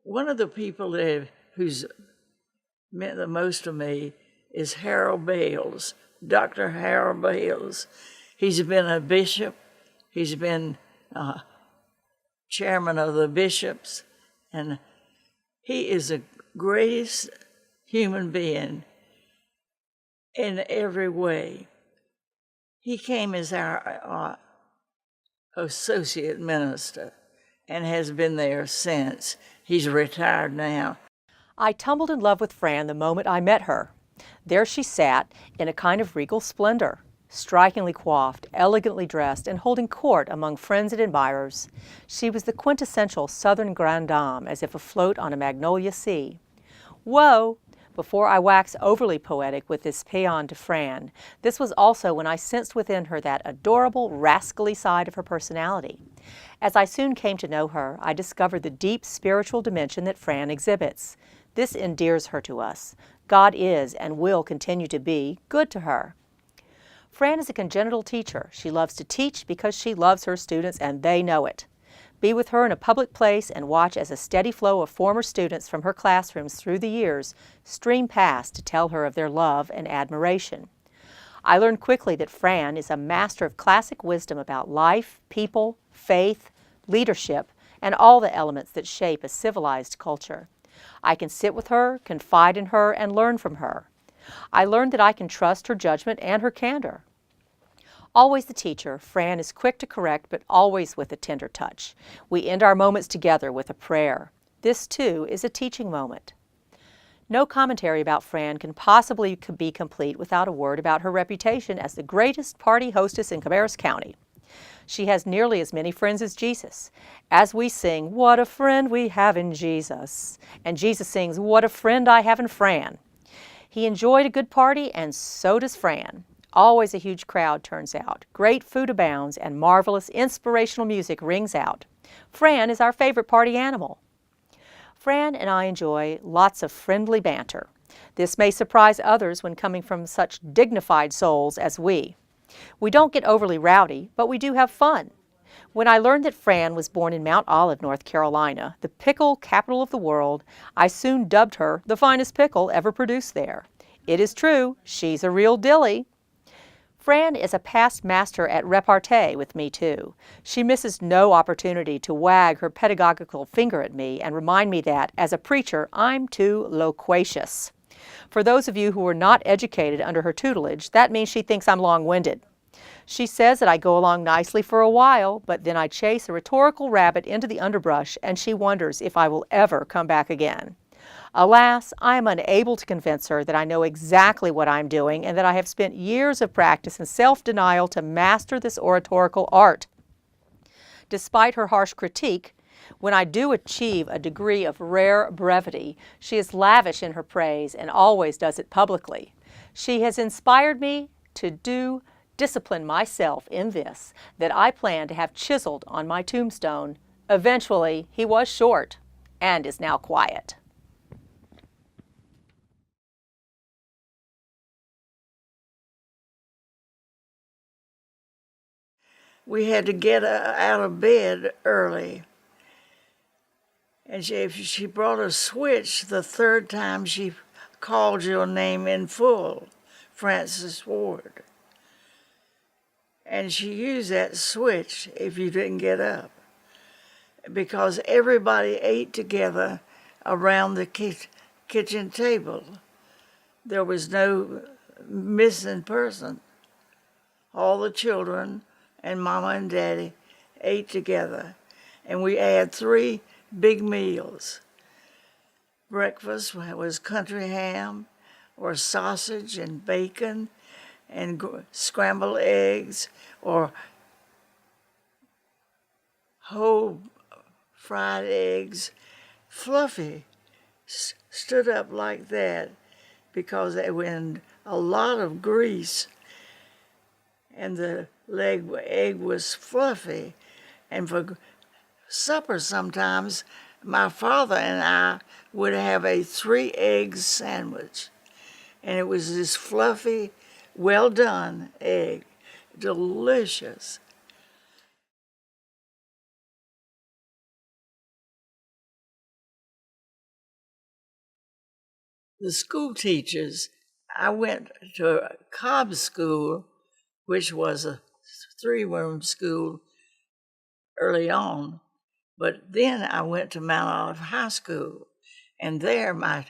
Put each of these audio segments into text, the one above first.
One of the people who's meant the most to me is Harold Bales, Dr. Harold Bales. He's been a bishop. He's been chairman of the bishops, and he is the greatest human being in every way. He came as our associate minister and has been there since. He's retired now. I tumbled in love with Fran the moment I met her. There she sat in a kind of regal splendor, strikingly coiffed, elegantly dressed, and holding court among friends and admirers. She was the quintessential Southern grande dame, as if afloat on a magnolia sea. Whoa! Before I wax overly poetic with this paean to Fran, this was also when I sensed within her that adorable, rascally side of her personality. As I soon came to know her, I discovered the deep spiritual dimension that Fran exhibits. This endears her to us. God is, and will continue to be, good to her. Fran is a congenital teacher. She loves to teach because she loves her students, and they know it. Be with her in a public place and watch as a steady flow of former students from her classrooms through the years stream past to tell her of their love and admiration. I learned quickly that Fran is a master of classic wisdom about life, people, faith, leadership, and all the elements that shape a civilized culture. I can sit with her, confide in her, and learn from her. I learned that I can trust her judgment and her candor. Always the teacher, Fran is quick to correct, but always with a tender touch. We end our moments together with a prayer. This, too, is a teaching moment. No commentary about Fran can possibly be complete without a word about her reputation as the greatest party hostess in Cabarrus County. She has nearly as many friends as Jesus. As we sing, "What a friend we have in Jesus," and Jesus sings, "What a friend I have in Fran." He enjoyed a good party, and so does Fran. Always a huge crowd turns out. Great food abounds, and marvelous inspirational music rings out. Fran is our favorite party animal. Fran and I enjoy lots of friendly banter. This may surprise others when coming from such dignified souls as we. We don't get overly rowdy, but we do have fun. When I learned that Fran was born in Mount Olive, North Carolina, the pickle capital of the world, I soon dubbed her the finest pickle ever produced there. It is true, she's a real dilly. Fran is a past master at repartee with me, too. She misses no opportunity to wag her pedagogical finger at me and remind me that, as a preacher, I'm too loquacious. For those of you who were not educated under her tutelage, that means she thinks I'm long-winded. She says that I go along nicely for a while, but then I chase a rhetorical rabbit into the underbrush, and she wonders if I will ever come back again. Alas, I am unable to convince her that I know exactly what I'm doing and that I have spent years of practice and self-denial to master this oratorical art. Despite her harsh critique, when I do achieve a degree of rare brevity, she is lavish in her praise and always does it publicly. She has inspired me to discipline myself in this, that I plan to have chiseled on my tombstone. Eventually, he was short and is now quiet. We had to get out of bed early. And she brought a switch the third time she called your name in full, Francis Ward. And she used that switch if you didn't get up, because everybody ate together around the kitchen table. There was no missing person. All the children and Mama and Daddy ate together, and we had 3 big meals. Breakfast was country ham or sausage and bacon and scrambled eggs or whole fried eggs. Fluffy stood up like that because they were in a lot of grease, and the egg was fluffy. And for supper sometimes, my father and I would have a 3-egg sandwich. And it was this fluffy, well-done egg. Delicious. the school teachers, I went to a Cobb school, which was a 3-room school early on, but then I went to Mount Olive High School, and there my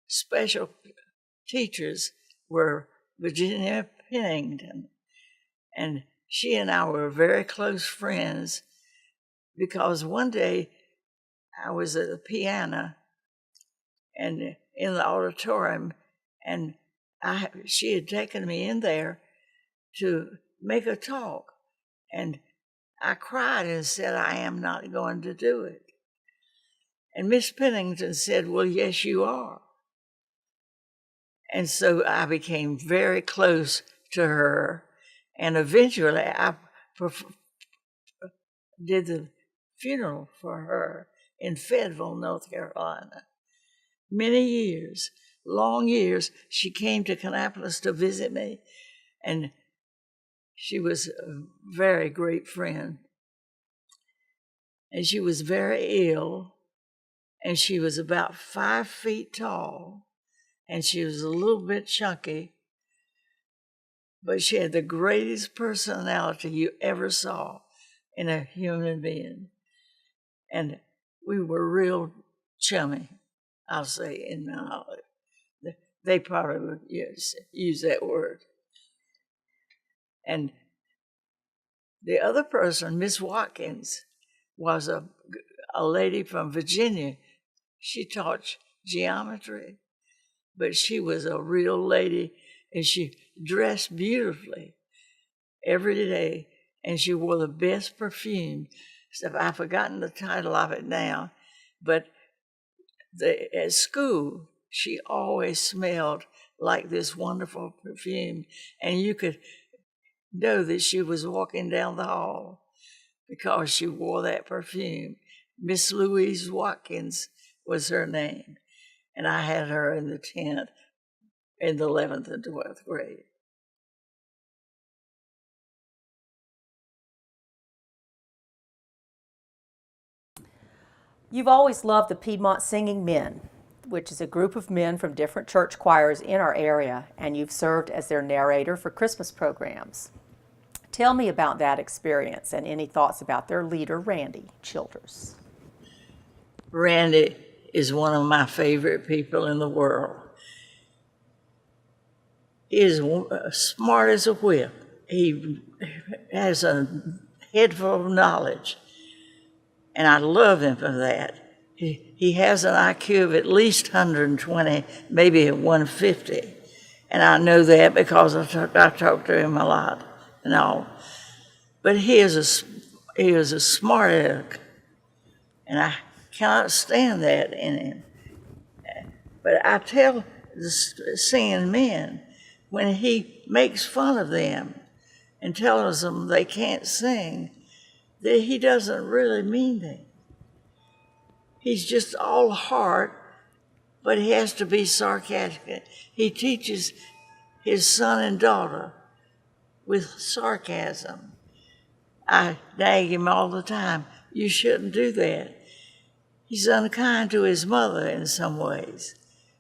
special teachers were Virginia Pennington, and she and I were very close friends because one day I was at the piano and in the auditorium, and she had taken me in there to make a talk, and I cried and said, I am not going to do it. And Miss Pennington said, well, yes, you are. And so I became very close to her, and eventually I did the funeral for her in Fayetteville, North Carolina. Many years, long years, she came to Kannapolis to visit me, and she was a very great friend. And she was very ill, and she was about 5 feet tall, and she was a little bit chunky, but she had the greatest personality you ever saw in a human being. And we were real chummy, I'll say, in Mount Olive. They probably would use that word. And the other person, Miss Watkins, was a lady from Virginia. She taught geometry, but she was a real lady, and she dressed beautifully every day, and she wore the best perfume. So I've forgotten the title of it now, but at school, she always smelled like this wonderful perfume, and you could know that she was walking down the hall because she wore that perfume. Miss Louise Watkins was her name, and I had her in the 10th, in the 11th and 12th grade. You've always loved the Piedmont Singing Men, which is a group of men from different church choirs in our area, and you've served as their narrator for Christmas programs. Tell me about that experience and any thoughts about their leader, Randy Childers. Randy is one of my favorite people in the world. He is smart as a whip. He has a head full of knowledge, and I love him for that. He has an IQ of at least 120, maybe 150, and I know that because I talk to him a lot and all. But he is a smart aleck, and I cannot stand that in him. But I tell the singing men, when he makes fun of them and tells them they can't sing, that he doesn't really mean that. He's just all heart, but he has to be sarcastic. He teaches his son and daughter with sarcasm. I nag him all the time. You shouldn't do that. He's unkind to his mother in some ways,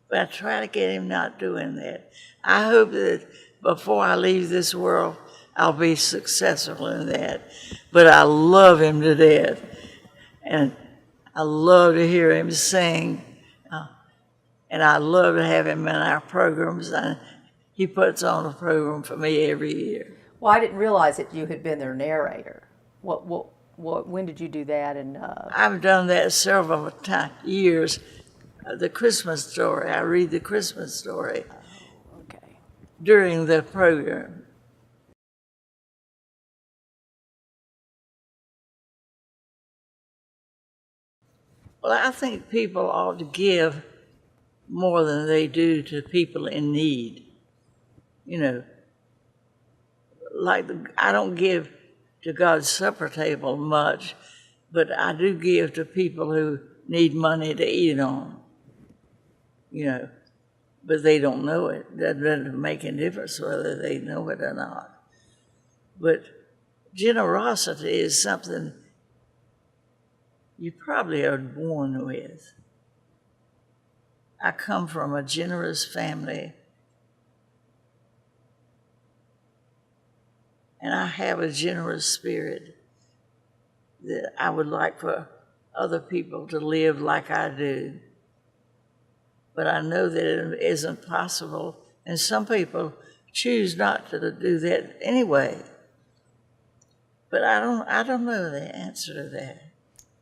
but I try to get him not doing that. I hope that before I leave this world, I'll be successful in that. But I love him to death, and I love to hear him sing, and I love to have him in our programs. And he puts on a program for me every year. Well, I didn't realize that you had been their narrator. When did you do that? And I've done that several years. The Christmas story. I read the Christmas story okay. during the program. Well, I think people ought to give more than they do to people in need. You know, I don't give to God's supper table much, but I do give to people who need money to eat on. You know, but they don't know it. That doesn't make any difference whether they know it or not. But generosity is something you probably are born with. I come from a generous family, and I have a generous spirit that I would like for other people to live like I do. But I know that it isn't possible, and some people choose not to do that anyway. But I don't know the answer to that.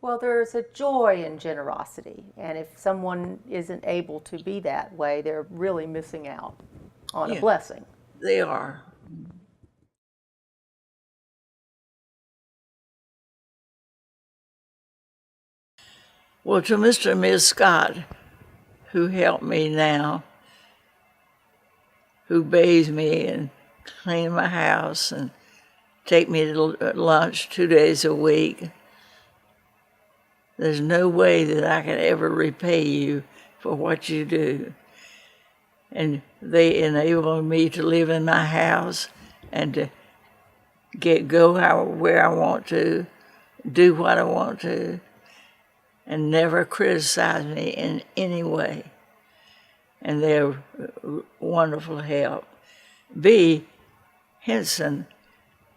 Well, there's a joy in generosity, and if someone isn't able to be that way, they're really missing out on a Yeah, blessing. they are. Well, to Mr. and Ms. Scott, who help me now, who bathe me and clean my house and take me to lunch 2 days a week. There's no way that I can ever repay you for what you do. And they enable me to live in my house and to where I want to, do what I want to, and never criticize me in any way. And they're wonderful help. B. Henson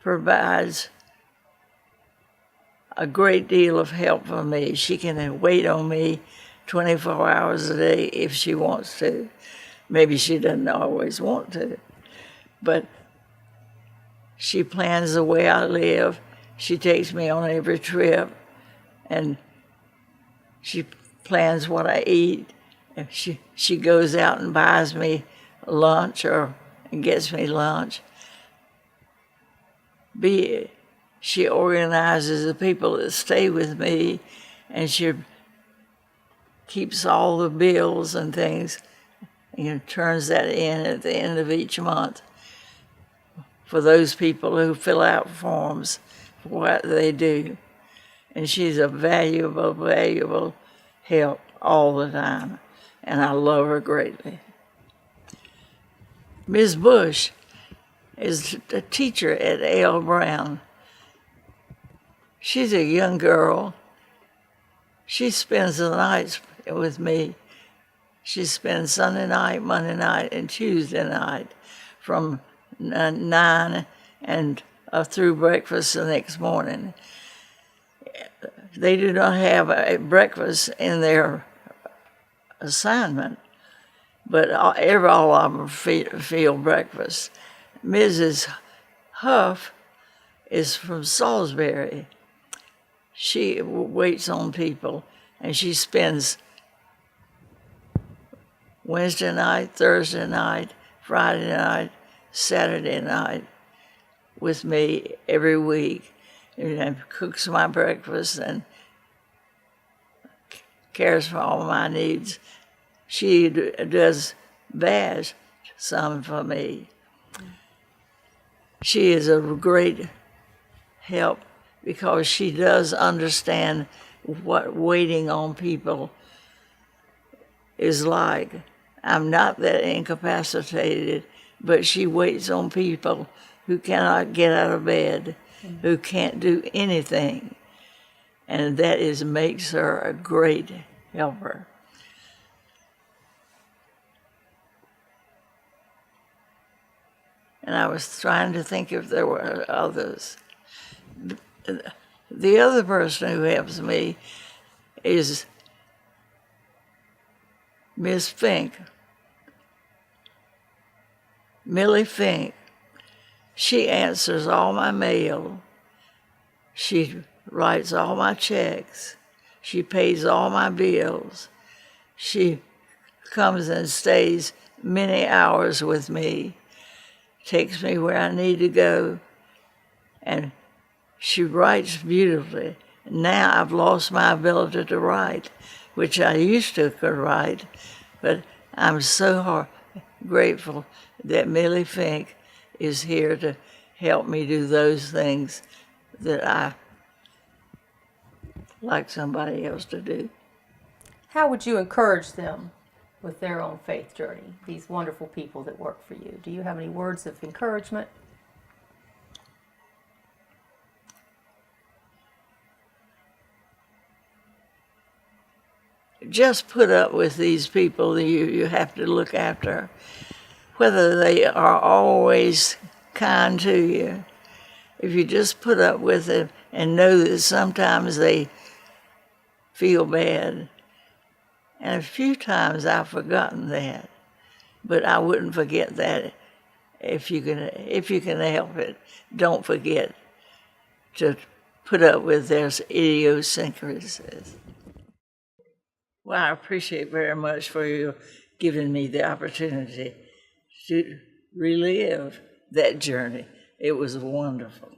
provides a great deal of help for me. She can wait on me 24 hours a day if she wants to. Maybe she doesn't always want to, but she plans the way I live. She takes me on every trip, and she plans what I eat. And she goes out and buys me lunch or gets me lunch. She organizes the people that stay with me, and she keeps all the bills and things, and turns that in at the end of each month for those people who fill out forms for what they do. And she's a valuable, valuable help all the time, and I love her greatly. Ms. Bush is a teacher at A.L. Brown. She's a young girl. She spends the nights with me. She spends Sunday night, Monday night, and Tuesday night from 9 and through breakfast the next morning. They do not have a breakfast in their assignment, but all of them feel breakfast. Mrs. Huff is from Salisbury. She waits on people, and she spends Wednesday night, Thursday night, Friday night, Saturday night with me every week, and cooks my breakfast and cares for all my needs. She does baths some for me. She is a great help because she does understand what waiting on people is like. I'm not that incapacitated, but she waits on people who cannot get out of bed, who can't do anything, and that makes her a great helper. And I was trying to think if there were others. The other person who helps me is Miss Fink, Millie Fink. She answers all my mail. She writes all my checks. She pays all my bills. She comes and stays many hours with me, takes me where I need to go, and she writes beautifully. Now I've lost my ability to write, which I used to could write, but I'm so grateful that Millie Fink is here to help me do those things that I like somebody else to do. How would you encourage them with their own faith journey, these wonderful people that work for you? Do you have any words of encouragement? just put up with these people you have to look after, whether they are always kind to you, if you just put up with it and know that sometimes they feel bad. And a few times I've forgotten that, but I wouldn't forget that if you can help it. Don't forget to put up with their idiosyncrasies. Well, I appreciate very much for you giving me the opportunity to relive that journey. It was wonderful.